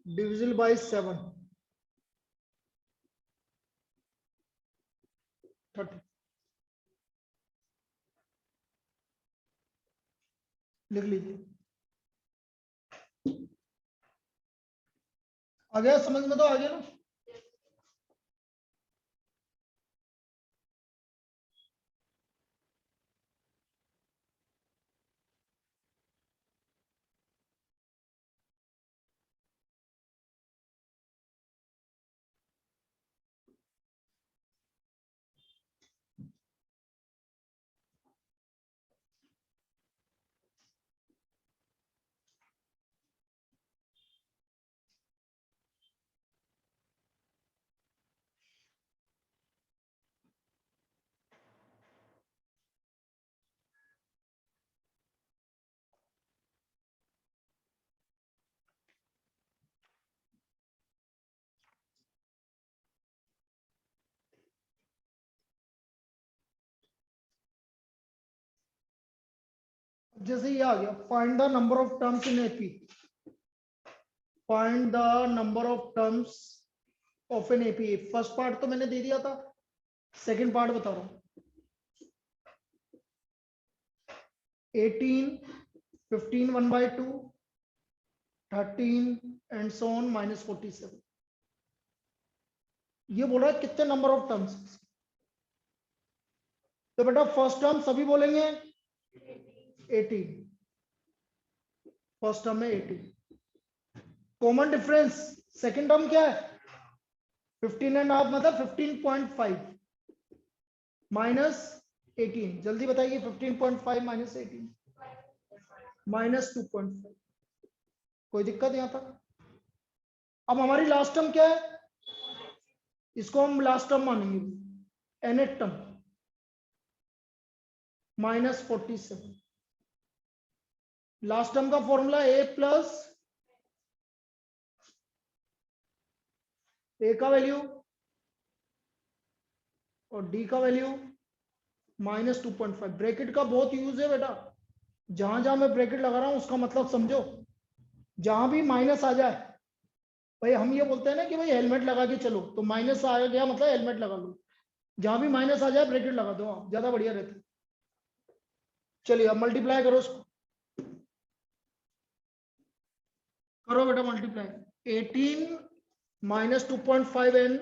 A: divisible by 7 30. लिख लीजिए. आ गया समझ में? तो आ गया ना? जैसे ये आ गया, find the number of terms in AP, find the number of terms of an AP. First part तो मैंने दे दिया था, सेकंड पार्ट बता रहा हूं। 18, 15 1/2, 13 एंड सो ऑन -47। ये बोल रहा है कितने नंबर ऑफ टर्म्स। तो बेटा फर्स्ट टर्म सभी बोलेंगे 18, फर्स्ट टर्म में 18। कॉमन डिफरेंस सेकंड टर्म क्या है 15.5, मतलब 15.5 -18। जल्दी बताइए 15.5 -18 -2.5। कोई दिक्कत यहां तक। अब हमारी लास्ट टर्म क्या है, इसको हम लास्ट टर्म मानेंगे, nth टर्म -47। लास्ट टर्म का फॉर्मूला a प्लस a का वैल्यू और d का वैल्यू -2.5। ब्रैकेट का बहुत यूज है बेटा, जहां जहां मैं ब्रैकेट लगा रहा हूं उसका मतलब समझो। जहां भी माइनस आ जाए, भाई हम ये बोलते हैं ना कि भाई हेलमेट लगा के चलो, तो माइनस आ गया मतलब हेलमेट लगा लो। जहां भी माइनस आ जाए ब्रैकेट लगा दो आप, ज्यादा बढ़िया रहता है। चलिए अब मल्टीप्लाई करो उसको, करो बेटा मल्टीप्लाई। 18 -2.5n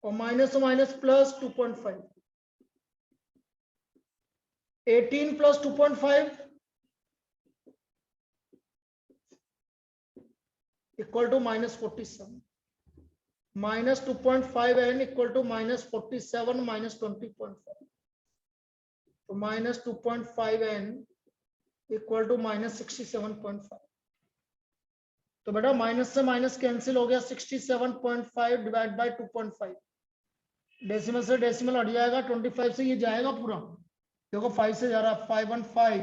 A: और माइनस तो minus plus 2.5। 18 plus 2.5 equal to -47, -2.5n equal to -47 -20.5। तो -2.5n इक्वल टू -67.5। तो बेटा माइनस से माइनस कैंसिल हो गया, 67.5 डिवाइड बाय 2.5। डेसिमल से डेसिमल हट जाएगा, 25 से ये जाएगा पूरा। देखो 5 से जा रहा है, 5 1 5,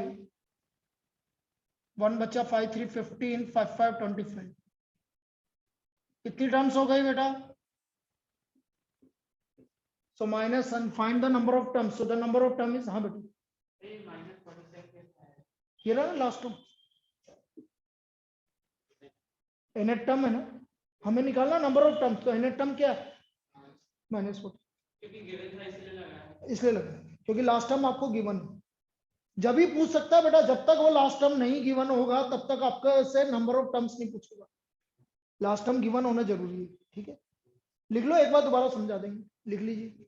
A: 1 बचा, 5 3 15, 5 5 25। कितनी टर्म्स हो गई बेटा? So minus and find the number of terms. So the number of term is, हाँ बेटा ये रहा लास्ट टर्म, nth टर्म है ना, हमें निकालना नंबर ऑफ टर्म्स। तो nth टर्म क्या है -40, इसलिए लगा क्योंकि लास्ट टर्म आपको गिवन है। जब भी पूछ सकता है बेटा, जब तक वो लास्ट टर्म नहीं गिवन होगा तब तक आपका से नंबर ऑफ टर्म्स नहीं पूछेगा। लास्ट टर्म गिवन होना जरूरी है, ठीक है। लिख लो, एक बार दोबारा समझा देंगे, लिख लीजिए।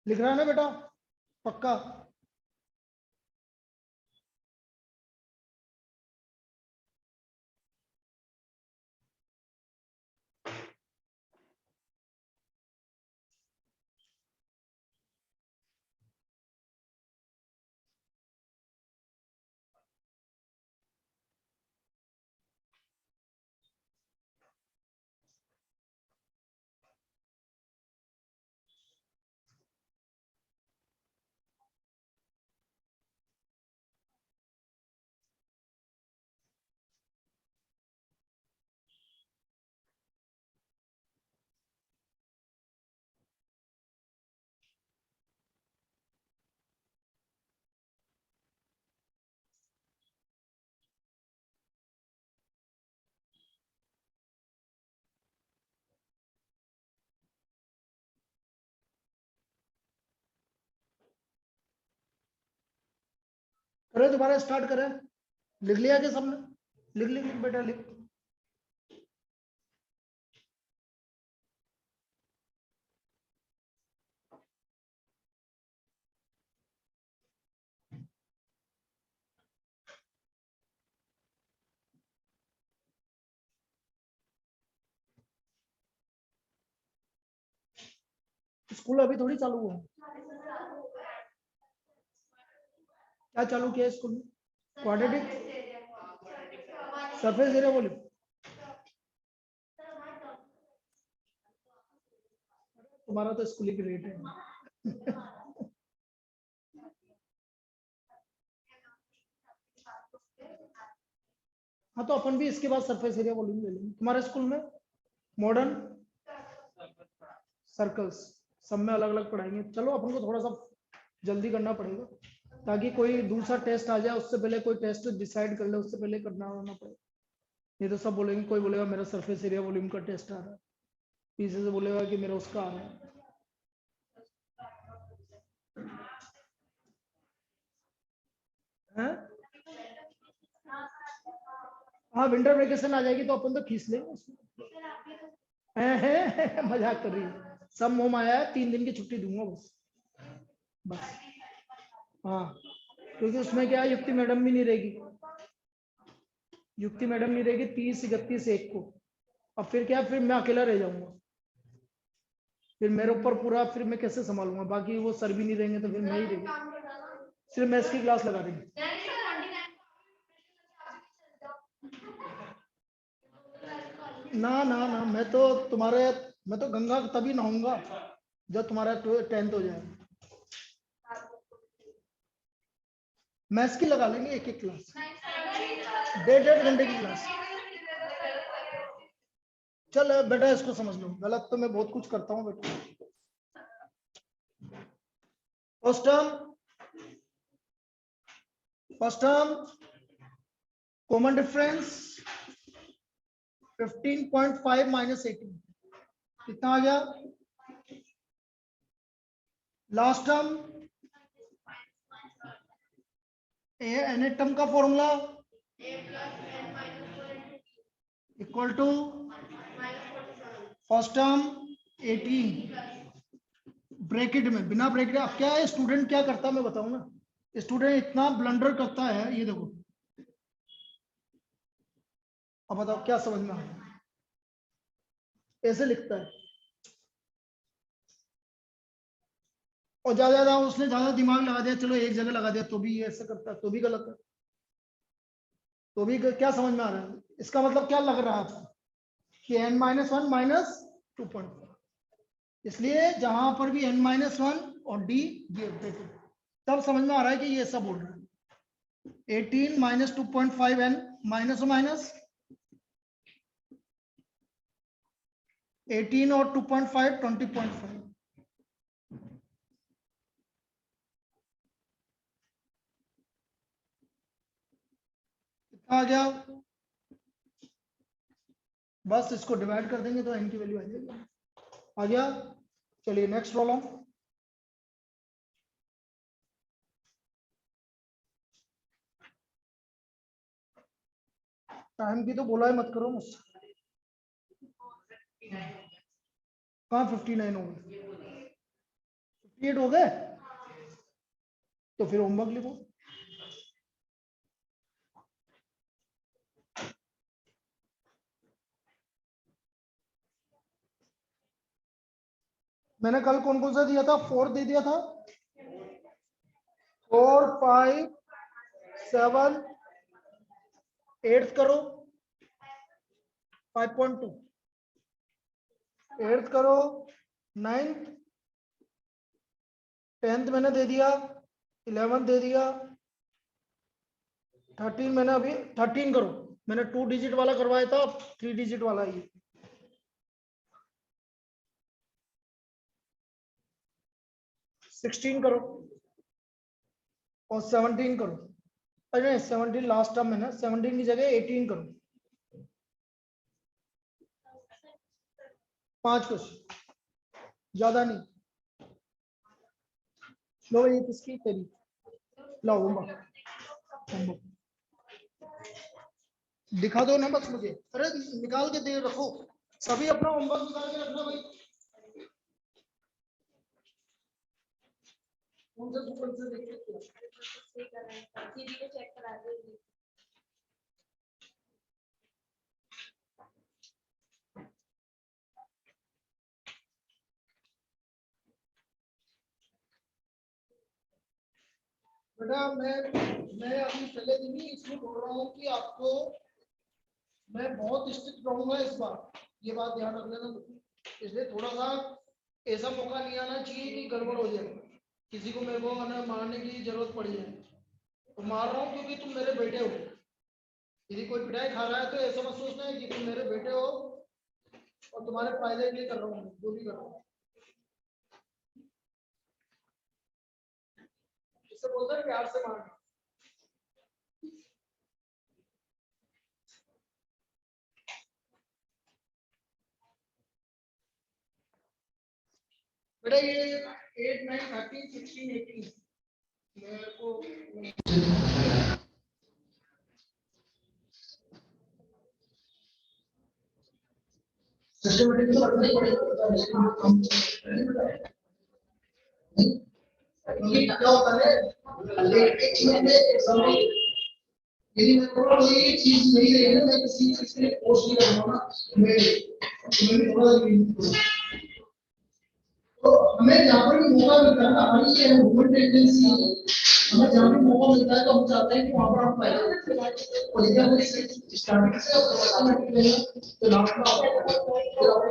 A: लिख रहा है ना बेटा, पक्का? करें दोबारा स्टार्ट करें। लिख लिया क्या सबने? लिख लिख लिख बेटा लिख। स्कूल अभी थोड़ी चालू हुआ, क्या चालू किया स्कूल में? क्वाड्रेटिक सरफेस एरिया बोले, तुम्हारा तो स्कूल की रेट है। हाँ तो अपन भी इसके बाद सरफेस एरिया वॉल्यूम ले लेंगे। तुम्हारे स्कूल में मॉडर्न सर्कल्स सब में अलग अलग पढ़ाएंगे। चलो अपन को थोड़ा सा जल्दी करना पड़ेगा ताकि कोई दूसरा टेस्ट आ जाए उससे पहले कोई टेस्ट डिसाइड कर ले, उससे पहले करना होना पड़ेगा। नहीं तो सब बोलेंगे, कोई बोलेगा मेरा सरफेस एरिया वॉल्यूम का टेस्ट आ रहा है, पीछे से बोलेगा कि मेरा उसका आ रहा है। हैं? हाँ विंटर वेकेशन आ जाएगी तो अपन तो खींच लेंगे उसमें। मजाक कर रही है, सब मोम आया है, 3 दिन की छुट्टी दूंगा बस। हाँ क्योंकि उसमें क्या है, युक्ति मैडम भी नहीं रहेगी, युक्ति मैडम नहीं रहेगी 30, 31, 1 को। अब फिर क्या, फिर मैं अकेला रह जाऊंगा, फिर मेरे ऊपर पूरा, फिर मैं कैसे संभालूंगा, बाकी वो सर भी नहीं रहेंगे तो फिर मैं ही रहेंगे, सिर्फ मैथ्स की क्लास लगा देंगे। ना ना ना, मैं तो गंगा तभी नहाऊंगा जब तुम्हारा 10th हो जाए। मैथ्स की लगा लेंगे 1-1 क्लास, 1.5 घंटे की क्लास। चल बेटा इसको समझ लो, गलत तो मैं बहुत कुछ करता हूँ बेटा। First term common difference 15.5 minus 18 कितना आ गया। लास्ट टर्म एन टर्म का formula equal to first term 18 bracket में, बिना ब्रैकेट। अब क्या है, स्टूडेंट क्या करता है मैं बताऊं ना, स्टूडेंट इतना ब्लंडर करता है, ये देखो, अब बताओ क्या समझ में आ रहा है, ऐसे लिखता है और ज्यादा उसने ज्यादा दिमाग लगा दिया, चलो एक जगह लगा दिया, तो भी ये ऐसे करता है, तो भी गलत है। तो भी क्या समझ में आ रहा है, इसका मतलब क्या लग रहा है कि n-1 माइनस 2.5, इसलिए जहां पर भी n-1 और d ये ब्रैकेट, तब समझ में आ रहा है कि ये सब बोल रहा है 18 माइनस 2.5 n माइनस माइनस 18 और 2.5 20.5। कितना आ गया, बस इसको डिवाइड कर देंगे तो n की वैल्यू आ जाएगी, आ गया। चलिए नेक्स्ट प्रॉब्लम। टाइम की तो बोला है मत करो मुझसे, कहाँ 59 हो गए, 58 हो गए, तो फिर होमवर्क लिखो। मैंने कल कौन कौन सा दिया था, 4 दे दिया था, 4, 5, 7, 8 करो 5.2, 8 करो 9th, 10th मैंने दे दिया, 11th दे दिया, 13 मैंने अभी 13 करो, मैंने 2 डिजिट वाला करवाया था, 3 डिजिट वाला ही। 16 करो और 17 करो, अरे 17 लास्ट टर्म में ना, 17 की जगह 18 करो, 5 क्वेश्चन, ज्यादा नहीं। लो ये किसकी, तेरी, लो होमवर्क दिखा दो ना बस मुझे, अरे निकाल के दे रखो, सभी अपना होमवर्क निकाल के रखना भाई। कौन सा सुपर से देख के दीदी को चेक करा दे। बेटा मैं अभी पहले दिन ही इसमें बोल रहा हूँ कि आपको मैं बहुत स्ट्रिक्ट रहूंगा इस बार, ये बात ध्यान रख लेना, इसलिए थोड़ा सा ऐसा मौका नहीं आना चाहिए कि गड़बड़ हो जाए, किसी को मेरे को मारने की जरूरत पड़ जाए। तो मार रहा हूँ क्योंकि तुम मेरे बेटे हो, यदि कोई पिटाई खा रहा है तो ऐसा मत सोचना है कि तुम मेरे बेटे हो और तुम्हारे फायदे के लिए कर रहा हूँ, जो भी कर रहा हूँ। जिससे बोलते हैं प्यार से मारना। बेटा ये 8 9 13 16 18 मेरे को सिस्टमेटिक तो करना ही पड़ेगा। ये क्या होता है एक चीज में एग्जाम में यदि मैं थोड़ा कोई चीज नहीं रही है मैं किसी चीज के लिए कोर्स नहीं करूंगा ना मैं थोड़ा तो हमें जहाँ पर भी मौका मिलता है हमारी ये मूवमेंट टेंडेंसी हमें जहाँ भी मौका मिलता है तो हम चाहते हैं कि वहाँ पर हम पहले और यदि हम स्टार्टिंग से ऑटोमेटिक नहीं तो लास्ट में आपको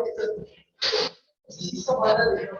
A: दिक्कत इसका फायदा देगा।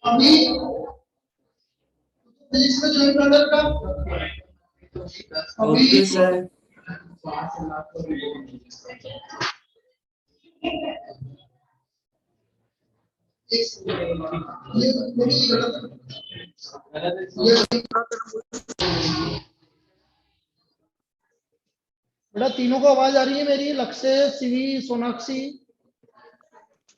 A: अभी फिजिक्स में ज्वाइन कर का
C: ओके सर।
A: बेटा तीनों को आवाज आ रही है मेरी? लक्ष्य, शिवी, सोनाक्षी?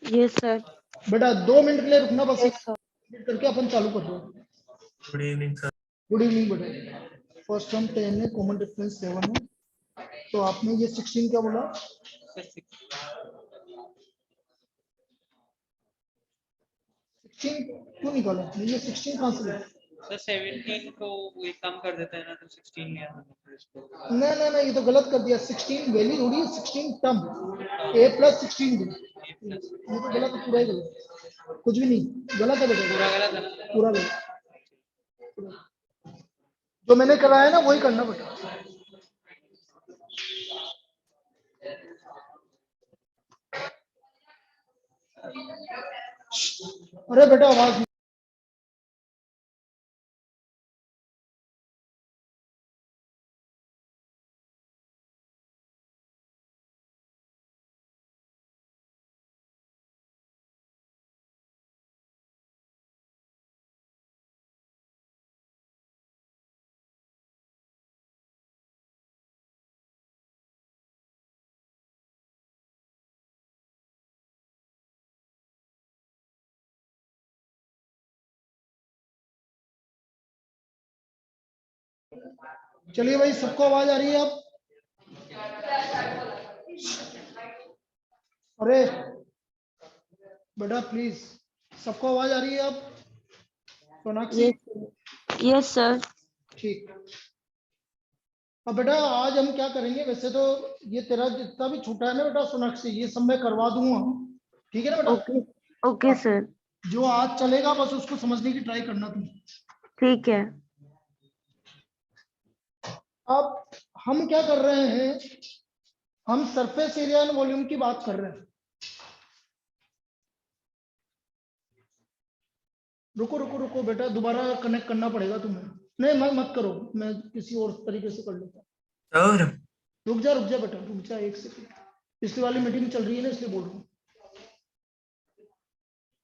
D: Yes sir.
A: बेटा 2 मिनट के लिए रुकना बस,
D: यस सर।
A: करके अपन चालू कर दो।
C: Good evening sir.
A: Good evening बेटा। फर्स्ट टर्म 10 है, कॉमन डिफरेंस 7 है, तो आपने ये 16 क्या बोला? 16 क्यों निकाला? ये 16 कहाँ से लिया?
E: सर 17 को ये कम कर देते हैं ना तो 16 लिया था इसको।
A: नहीं नहीं नहीं, ये तो गलत कर दिया। 16 वैल्यू थोड़ी है, 16 टर्म a प्लस 16 b, ये तो गलत है, पूरा ही गलत, कुछ भी नहीं गलत है बेटा,
E: पूरा गलत है ना?
A: पूरा गलत। जो मैंने कराया ना वही करना बेटा। अरे बेटा आवाज चलिए भाई, सबको आवाज आ रही है अब? अरे बेटा प्लीज, सबको आवाज आ रही है अब? सोनाक्षी?
D: Yes sir.
A: ठीक। अब बेटा आज हम क्या करेंगे, वैसे तो ये तेरा जितना भी छूटा है ना बेटा सोनाक्षी, ये सब मैं करवा दूंगा, ठीक है ना बेटा?
D: ओके ओके सर,
A: जो आज चलेगा बस उसको समझने की ट्राई करना तुम।
D: ठीक है।
A: अब हम क्या कर रहे हैं, हम सरफेस एरिया एंड वॉल्यूम की बात कर रहे हैं। रुको रुको रुको बेटा, दोबारा कनेक्ट करना पड़ेगा तुम्हें। नहीं मत करो, मैं किसी और तरीके से कर लेता हूँ।
C: सर
A: रुक जा बेटा, रुक जा 1 सेकंड, पिछली वाली मीटिंग चल रही है ना इसलिए बोल रहा हूँ।